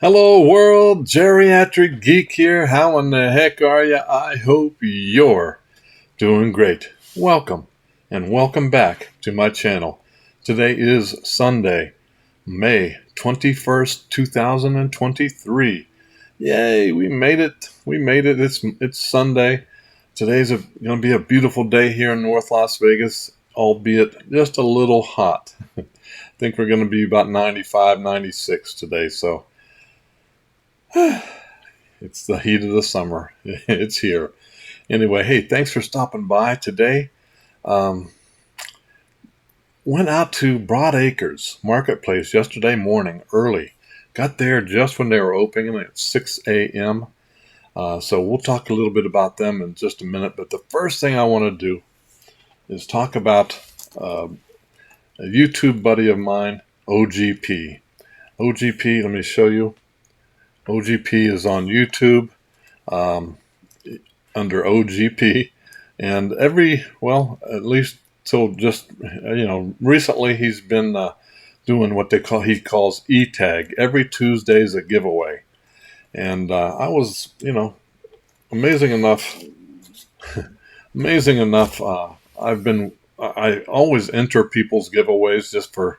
Hello world, Geriatric Geek here. How in the heck are you? I hope you're doing great. Welcome and welcome back to my channel. Today is Sunday, May 21st, 2023. Yay, we made it. We made it. It's Sunday. Today's going to be a beautiful day here in North Las Vegas, albeit just a little hot. I think we're going to be about 95, 96 today, so it's the heat of the summer. It's here. Anyway, hey, thanks for stopping by today. Went out to Broadacre Marketplace yesterday morning early. Got there just when they were opening at 6 a.m. So we'll talk a little bit about them in just a minute. But the first thing I want to do is talk about a YouTube buddy of mine, OGP. OGP, let me show you. OGP is on YouTube under OGP, and at least till just recently he's been doing what he calls E-Tag. Every Tuesday is a giveaway, and I was amazing enough. I always enter people's giveaways just to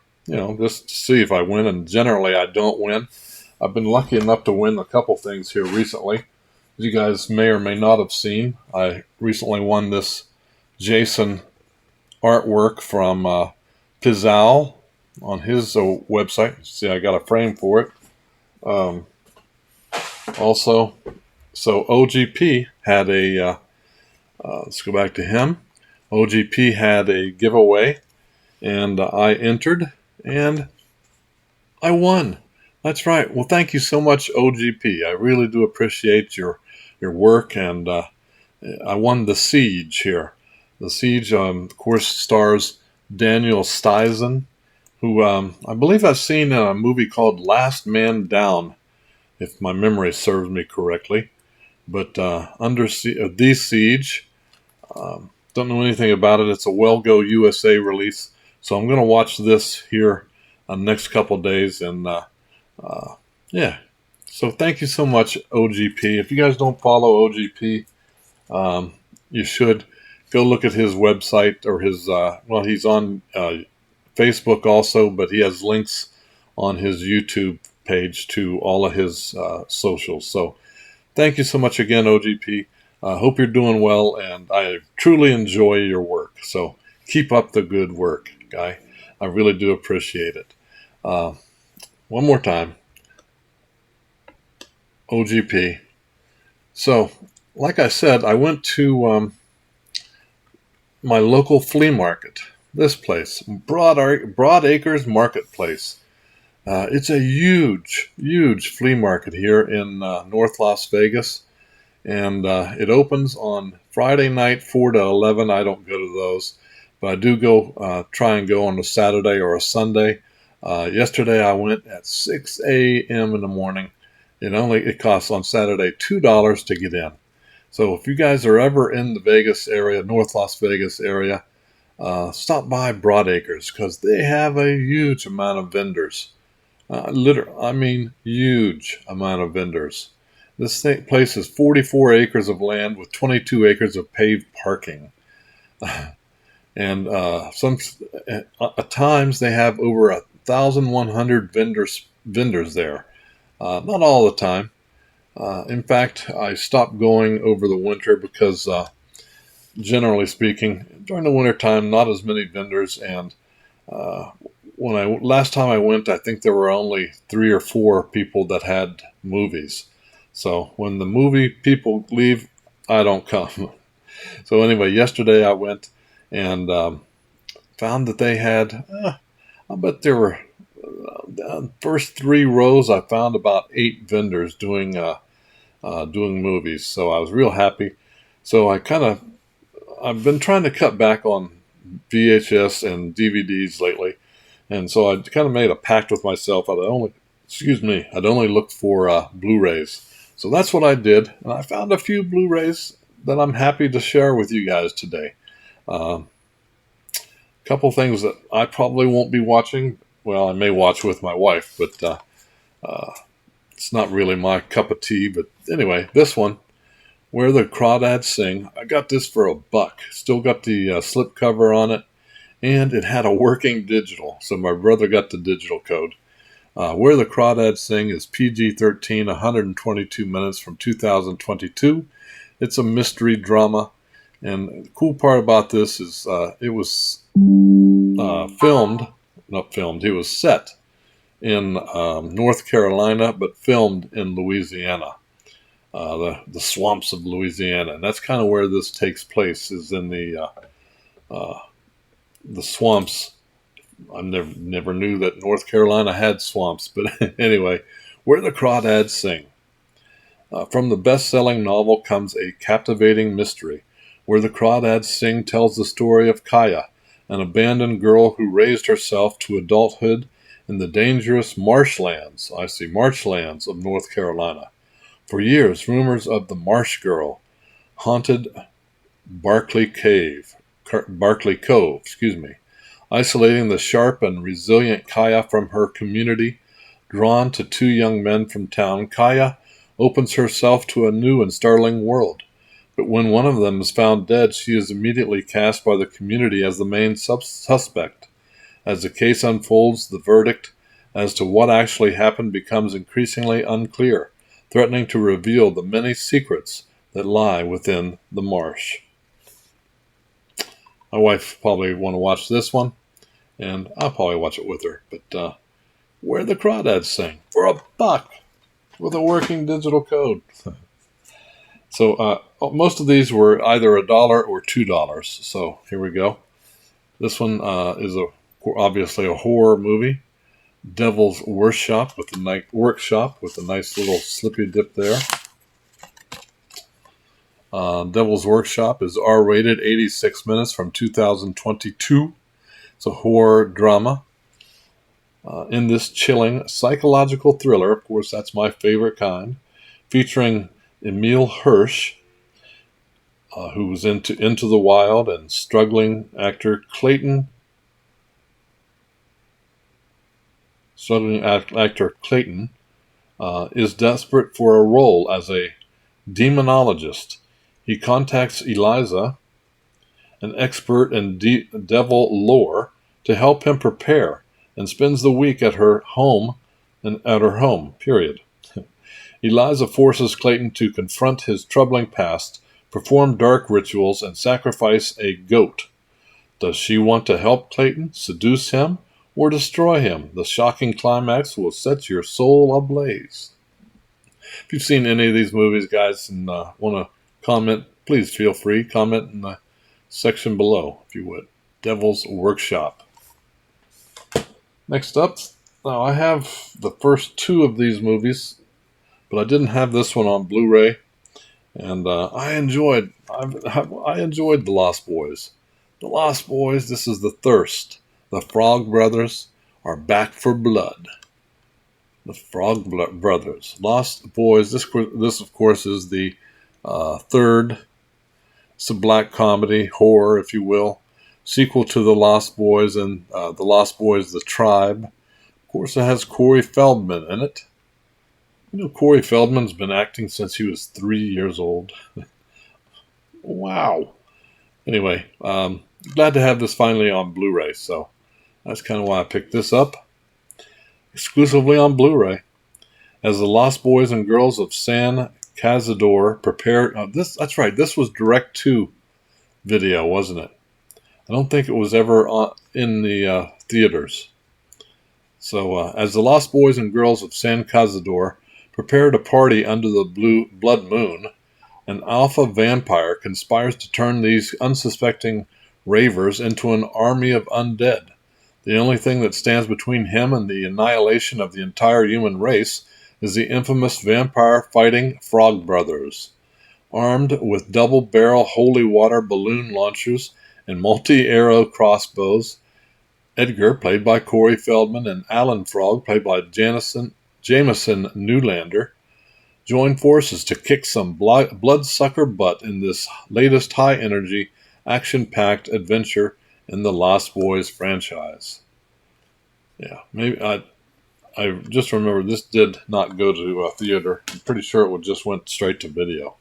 see if I win, and generally I don't win. I've been lucky enough to win a couple things here recently. As you guys may or may not have seen, I recently won this Jason artwork from Pizzal on his website. See, I got a frame for it. Also, so OGP had let's go back to him. OGP had a giveaway, and I entered, and I won. That's right. Well, thank you so much, OGP. I really do appreciate your work, and I won The Siege here. The Siege, of course, stars Daniel Stuyvesant, who I believe I've seen in a movie called Last Man Down, if my memory serves me correctly. But The Siege, don't know anything about it. It's a Well Go USA release, so I'm going to watch this here next couple days, and yeah, so thank you so much, OGP. If you guys don't follow OGP, you should go look at his website or his, he's on Facebook also, but he has links on his YouTube page to all of his socials. So thank you so much again, OGP. Hope you're doing well, and I truly enjoy your work. So keep up the good work, guy. I really do appreciate it. One more time, OGP. So, like I said, I went to my local flea market. This place, Broadacre Marketplace. It's a huge, huge flea market here in North Las Vegas, and it opens on Friday night, 4 to 11. I don't go to those, but I do try and go on a Saturday or a Sunday. Yesterday I went at 6 a.m. in the morning. It costs on Saturday $2 to get in. So if you guys are ever in the Vegas area, North Las Vegas area, stop by Broadacres, because they have a huge amount of vendors. Huge amount of vendors. This place is 44 acres of land with 22 acres of paved parking. And at times they have over 1,100 vendors there. Not all the time. In fact, I stopped going over the winter because, generally speaking, during the winter time, not as many vendors. And last time I went, I think there were only 3 or 4 people that had movies. So when the movie people leave, I don't come. So anyway, yesterday I went and found that they had, I bet there were, first 3 rows, I found about 8 vendors doing movies. So I was real happy. So I've been trying to cut back on VHS and DVDs lately. And so I kind of made a pact with myself. I'd only look for Blu-rays. So that's what I did. And I found a few Blu-rays that I'm happy to share with you guys today. Couple things that I probably won't be watching. Well, I may watch with my wife, but It's not really my cup of tea, but anyway, this one, Where the Crawdads Sing, I got this for $1. Still got the slipcover on it, and it had a working digital, so my brother got the digital code. Where the Crawdads Sing is PG-13, 122 minutes from 2022. It's a mystery drama, and the cool part about this is it was it was set in North Carolina, but filmed in Louisiana, the swamps of Louisiana, and that's kind of where this takes place, is in the swamps. I never knew that North Carolina had swamps, but anyway, Where the Crawdads Sing. From the best-selling novel comes a captivating mystery. Where the Crawdads Sing tells the story of Kaya, an abandoned girl who raised herself to adulthood in the dangerous marshlands of North Carolina. For years, rumors of the Marsh Girl haunted Barclay Cove, isolating the sharp and resilient Kaya from her community. Drawn to two young men from town, Kaya opens herself to a new and startling world. But when one of them is found dead, she is immediately cast by the community as the main suspect. As the case unfolds, the verdict as to what actually happened becomes increasingly unclear, threatening to reveal the many secrets that lie within the marsh. My wife probably want to watch this one, and I'll probably watch it with her. But Where the Crawdads Sing for $1 with a working digital code. So most of these were either $1 or $2. So here we go. This one is obviously a horror movie. Devil's Workshop with a nice little slippy dip there. Devil's Workshop is R-rated, 86 minutes from 2022. It's a horror drama. In this chilling psychological thriller, of course, that's my favorite kind, featuring Emile Hirsch, who was into the Wild, and struggling actor Clayton is desperate for a role as a demonologist. He contacts Eliza, an expert in devil lore, to help him prepare, and spends the week at her home. Eliza forces Clayton to confront his troubling past, perform dark rituals, and sacrifice a goat. Does she want to help Clayton, seduce him, or destroy him? The shocking climax will set your soul ablaze. If you've seen any of these movies, guys, and want to comment, please feel free. Comment in the section below, if you would. Devil's Workshop. Next up, now I have the first two of these movies, but I didn't have this one on Blu-ray, and I enjoyed The Lost Boys. The Lost Boys, this is The Thirst. The Frog Brothers are back for blood. The Frog Brothers. Lost Boys, this of course is the third. It's a black comedy, horror, if you will, sequel to The Lost Boys and The Lost Boys, The Tribe. Of course, it has Corey Feldman in it. You know, Corey Feldman's been acting since he was 3 years old. Wow. Anyway, glad to have this finally on Blu-ray, so that's kind of why I picked this up. Exclusively on Blu-ray. As the Lost Boys and Girls of San Cazador prepared... that's right, this was direct-to video, wasn't it? I don't think it was ever in the theaters. So, as the Lost Boys and Girls of San Cazador prepare to party under the blood moon, an alpha vampire conspires to turn these unsuspecting ravers into an army of undead. The only thing that stands between him and the annihilation of the entire human race is the infamous vampire-fighting Frog Brothers. Armed with double-barrel holy water balloon launchers and multi-arrow crossbows, Edgar, played by Corey Feldman, and Alan Frog, played by Jameson Newlander, join forces to kick some bloodsucker butt in this latest high-energy, action-packed adventure in the Lost Boys franchise. Yeah, maybe I just remember this did not go to a theater. I'm pretty sure it just went straight to video.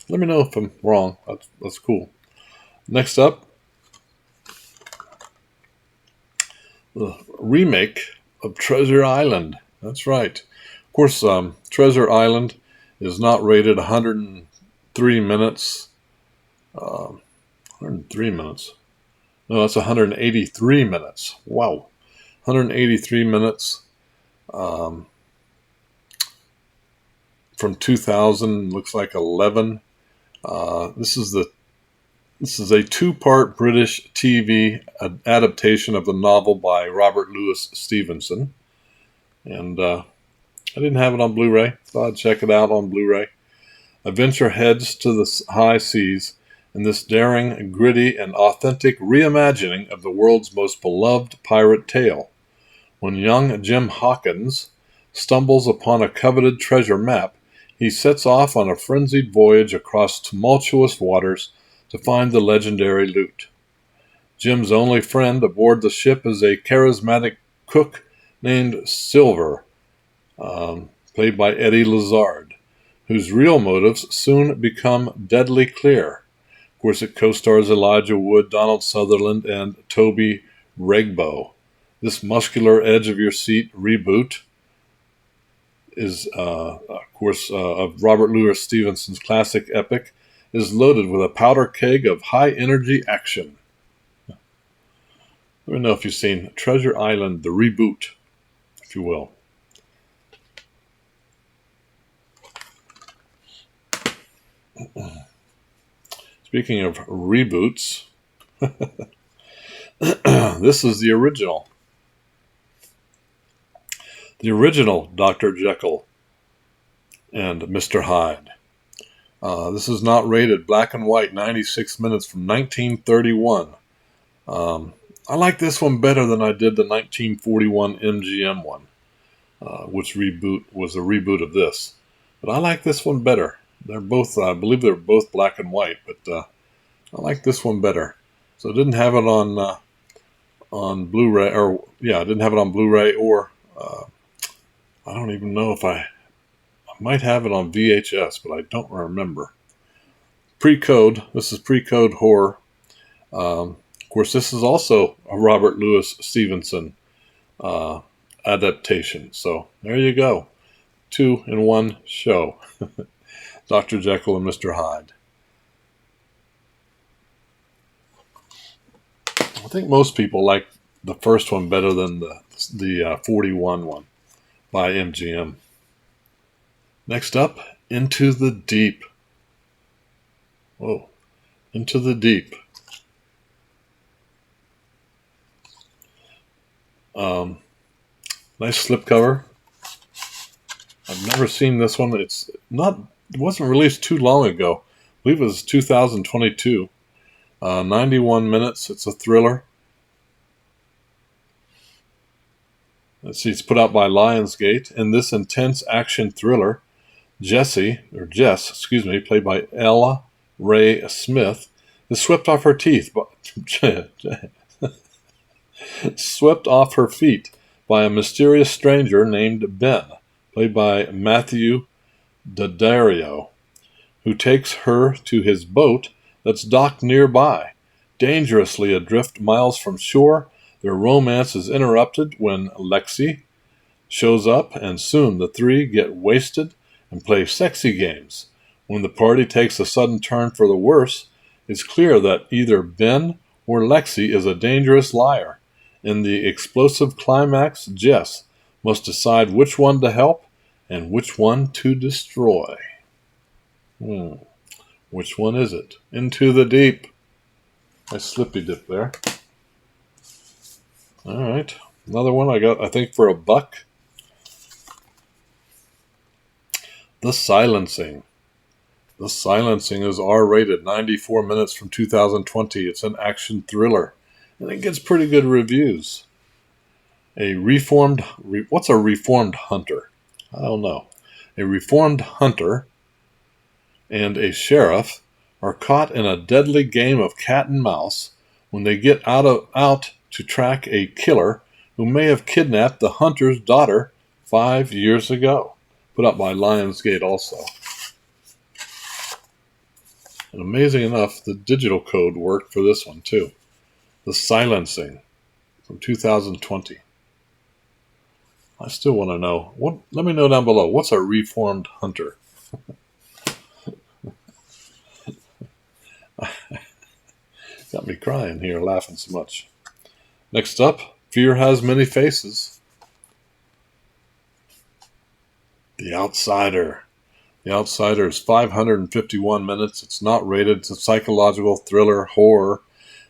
Let me know if I'm wrong. That's cool. Next up, the remake of Treasure Island. That's right. Of course, Treasure Island is not rated 103 minutes. 103 minutes. No, that's 183 minutes. Wow. 183 minutes from 2000, looks like 11. This is a two-part British TV adaptation of the novel by Robert Louis Stevenson. And I didn't have it on Blu-ray. Thought I'd check it out on Blu-ray. Adventure heads to the high seas in this daring, gritty, and authentic reimagining of the world's most beloved pirate tale. When young Jim Hawkins stumbles upon a coveted treasure map, he sets off on a frenzied voyage across tumultuous waters to find the legendary loot. Jim's only friend aboard the ship is a charismatic cook named Silver, played by Eddie Lazard, whose real motives soon become deadly clear. Of course, it co-stars Elijah Wood, Donald Sutherland, and Toby Regbo. This muscular edge-of-your-seat reboot is, of course, of Robert Louis Stevenson's classic epic, is loaded with a powder keg of high-energy action. Let me know if you've seen Treasure Island, the reboot, if you will. Speaking of reboots, this is the original. The original Dr. Jekyll and Mr. Hyde. This is not rated, black and white, 96 minutes from 1931. I like this one better than I did the 1941 MGM one, which was a reboot of this. But I like this one better. They're both, I believe they're both black and white, but I like this one better. So I didn't have it on Blu-ray, or yeah, I didn't have it on Blu-ray, or I don't even know if I might have it on VHS, but I don't remember. Pre-code. This is pre-code horror. Of course, this is also a Robert Louis Stevenson adaptation. So there you go. 2 in 1 show. Dr. Jekyll and Mr. Hyde. I think most people like the first one better than the 41 one by MGM. Next up, Into the Deep. Whoa, Into the Deep. Nice slipcover. I've never seen this one. It wasn't released too long ago. I believe it was 2022. 91 minutes. It's a thriller. Let's see, it's put out by Lionsgate. In this intense action thriller, Jess, played by Ella Ray Smith, is swept off her feet by a mysterious stranger named Ben, played by Matthew Daddario, who takes her to his boat that's docked nearby. Dangerously adrift miles from shore, their romance is interrupted when Lexi shows up, and soon the three get wasted and play sexy games. When the party takes a sudden turn for the worse, it's clear that either Ben or Lexi is a dangerous liar. In the explosive climax, Jess must decide which one to help and which one to destroy. Which one is it? Into the Deep. Nice slippy dip there. All right. Another one I got, I think, for $1. The Silencing. The Silencing is R-rated, 94 minutes from 2020. It's an action thriller, and it gets pretty good reviews. What's a reformed hunter? I don't know. A reformed hunter and a sheriff are caught in a deadly game of cat and mouse when they get out to track a killer who may have kidnapped the hunter's daughter 5 years ago. Put up by Lionsgate also. And amazing enough, the digital code worked for this one too. The Silencing from 2020. I still want to know. Let me know down below. What's a reformed hunter? Got me crying here, laughing so much. Next up, Fear Has Many Faces. The Outsider. The Outsider is 551 minutes. It's not rated. It's a psychological thriller horror.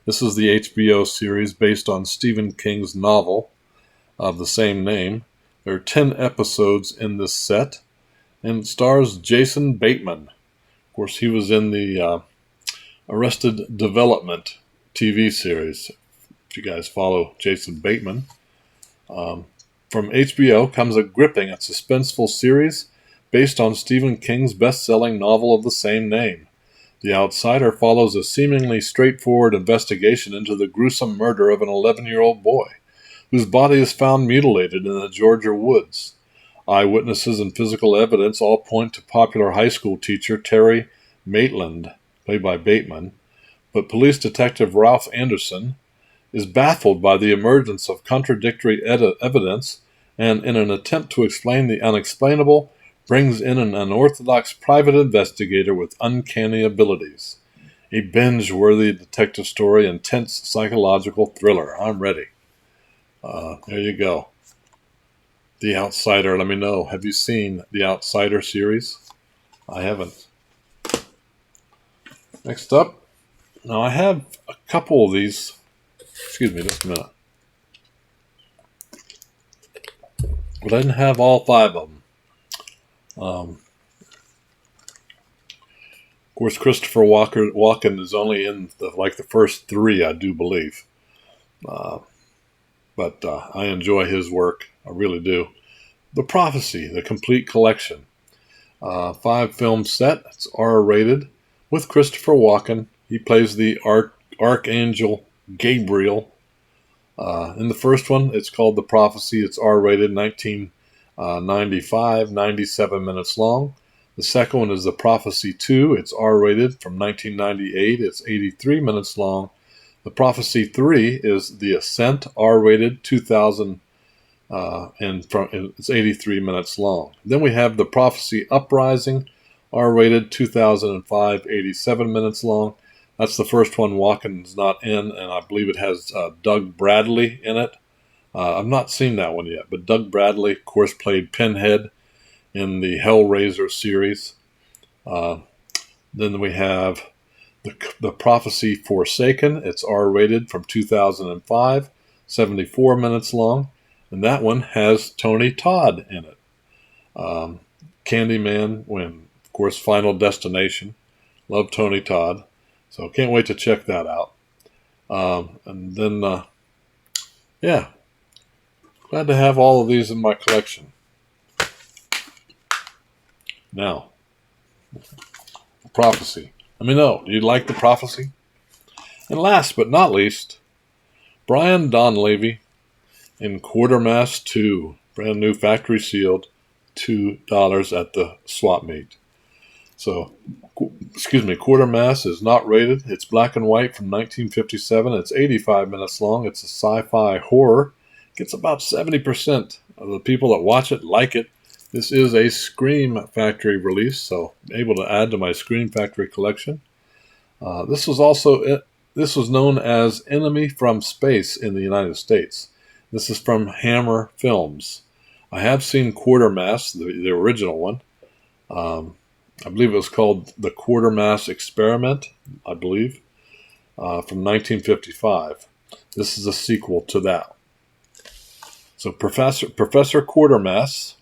This is the HBO series based on Stephen King's novel of the same name. There are 10 episodes in this set, and it stars Jason Bateman. Of course, he was in the Arrested Development TV series. If you guys follow Jason Bateman. From HBO comes a gripping and suspenseful series based on Stephen King's best-selling novel of the same name. The Outsider follows a seemingly straightforward investigation into the gruesome murder of an 11-year-old boy, whose body is found mutilated in the Georgia woods. Eyewitnesses and physical evidence all point to popular high school teacher Terry Maitland, played by Bateman, but police detective Ralph Anderson is baffled by the emergence of contradictory evidence, and in an attempt to explain the unexplainable, brings in an unorthodox private investigator with uncanny abilities. A binge-worthy detective story, intense psychological thriller. I'm ready. There you go. The Outsider. Let me know. Have you seen the Outsider series? I haven't. Next up. Now I have a couple of these. Excuse me just a minute. But I didn't have all 5 of them. Of course, Christopher Walken is only in the first 3, I do believe. But I enjoy his work. I really do. The Prophecy, the complete collection. 5-film set. It's R-rated with Christopher Walken. He plays the Archangel Gabriel. In the first one, it's called The Prophecy. It's R-rated, 1995, 97 minutes long. The second one is The Prophecy 2. It's R-rated from 1998. It's 83 minutes long. The Prophecy 3 is The Ascent, R-rated, 2000, it's 83 minutes long. Then we have The Prophecy Uprising, R-rated, 2005, 87 minutes long. That's the first one Walken's not in, and I believe it has Doug Bradley in it. I've not seen that one yet, but Doug Bradley, of course, played Pinhead in the Hellraiser series. Then we have the Prophecy Forsaken. It's R-rated from 2005, 74 minutes long, and that one has Tony Todd in it. Candyman, of course, Final Destination. Love Tony Todd. So can't wait to check that out. And then, yeah, glad to have all of these in my collection. Now, Prophecy. Let me know, do you like The Prophecy? And last but not least, Brian Donlevy in Quartermass 2, brand new factory sealed, $2 at the swap meet. So, Quartermass is not rated. It's black and white from 1957. It's 85 minutes long. It's a sci-fi horror. Gets about 70% of the people that watch it like it. This is a Scream Factory release, so able to add to my Scream Factory collection. This was known as Enemy from Space in the United States. This is from Hammer Films. I have seen Quartermass, the original one. I believe it was called The Quartermass Experiment, I believe, from 1955. This is a sequel to that. So Professor Quartermass,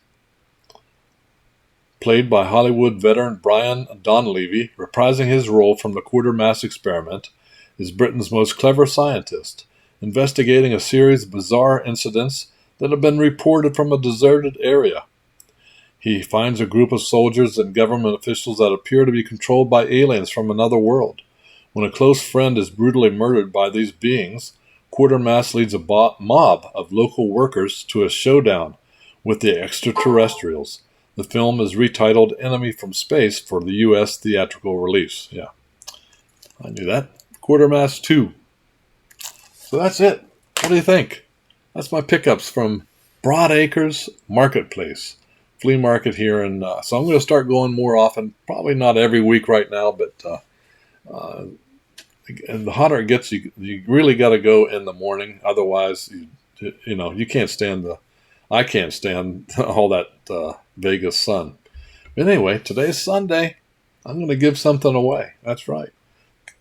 played by Hollywood veteran Brian Donlevy, reprising his role from The Quartermass Experiment, is Britain's most clever scientist, investigating a series of bizarre incidents that have been reported from a deserted area. He finds a group of soldiers and government officials that appear to be controlled by aliens from another world. When a close friend is brutally murdered by these beings, Quartermass leads a mob of local workers to a showdown with the extraterrestrials. The film is retitled Enemy from Space for the U.S. theatrical release. Yeah, I knew that. Quartermass 2. So that's it. What do you think? That's my pickups from Broadacre's Marketplace flea market here. And so I'm going to start going more often. Probably not every week right now, but and the hotter it gets, you really got to go in the morning. Otherwise, you can't stand I can't stand all that Vegas sun. But anyway, today's Sunday. I'm going to give something away. That's right.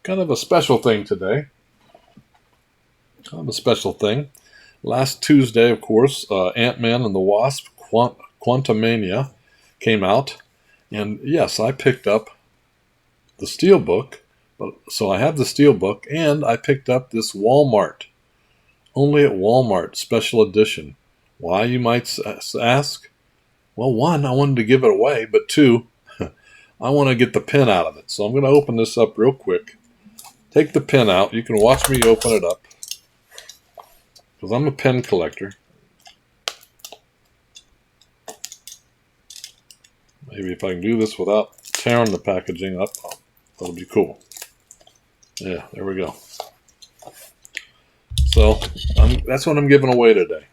Kind of a special thing today. Kind of a special thing. Last Tuesday, of course, Ant-Man and the Wasp, Quantumania, came out. And yes, I picked up the Steelbook. So I have the Steelbook, and I picked up this Walmart. Only at Walmart, special edition. Why, you might ask? Well, one, I wanted to give it away, but two, I want to get the pin out of it. So I'm going to open this up real quick. Take the pin out. You can watch me open it up, because I'm a pen collector. Maybe if I can do this without tearing the packaging up, that'll be cool. Yeah, there we go. So that's what I'm giving away today.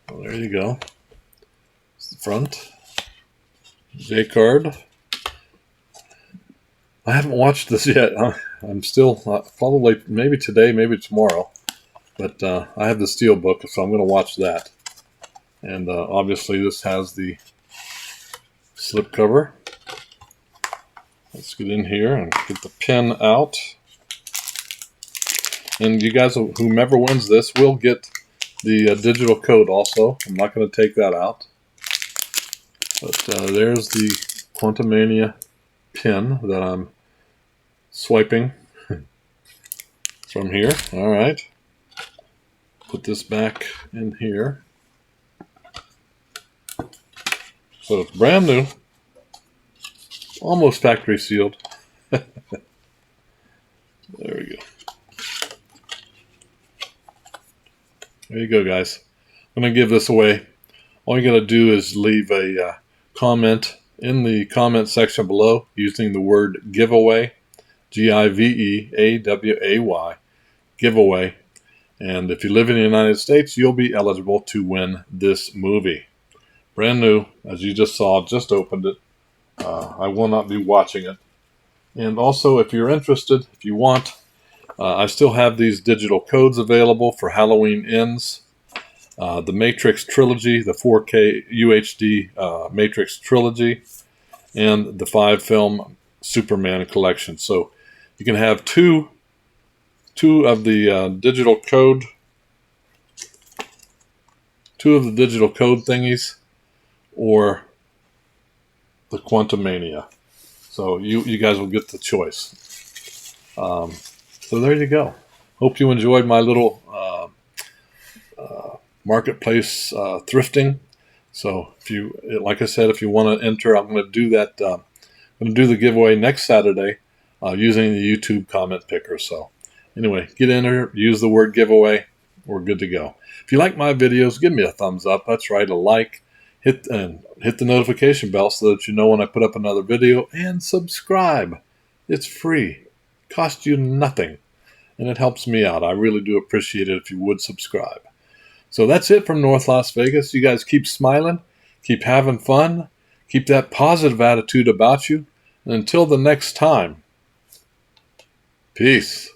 Well, there you go. It's the front. J card. I haven't watched this yet. I'm still probably maybe today, maybe tomorrow. But I have the Steelbook, so I'm going to watch that. And obviously this has the slipcover. Let's get in here and get the pin out. And you guys, whomever wins this, will get the digital code also. I'm not going to take that out. But there's the Quantumania pin that I'm swiping from here. All right. Put this back in here. So it's brand new. Almost factory sealed. There we go. There you go, guys. I'm going to give this away. All you got to do is leave a comment in the comment section below using the word giveaway. Giveaway. Giveaway. And if you live in the United States, you'll be eligible to win this movie. Brand new, as you just saw, just opened it. I will not be watching it. And also, if you're interested, if you want, I still have these digital codes available for Halloween Ends. The Matrix Trilogy, the 4K UHD Matrix Trilogy, and the 5-film Superman collection. So you can have two of the digital code thingies, or the Quantumania. So you guys will get the choice. So there you go. Hope you enjoyed my little marketplace thrifting. So if you, like I said, if you want to enter, I'm going to do that. I'm going to do the giveaway next Saturday using the YouTube comment picker. So anyway, get in there, use the word giveaway. We're good to go. If you like my videos, give me a thumbs up. That's right, a like. Hit the notification bell so that you know when I put up another video, and subscribe. It's free. Costs you nothing. And it helps me out. I really do appreciate it if you would subscribe. So that's it from North Las Vegas. You guys keep smiling, keep having fun, keep that positive attitude about you. And until the next time, peace.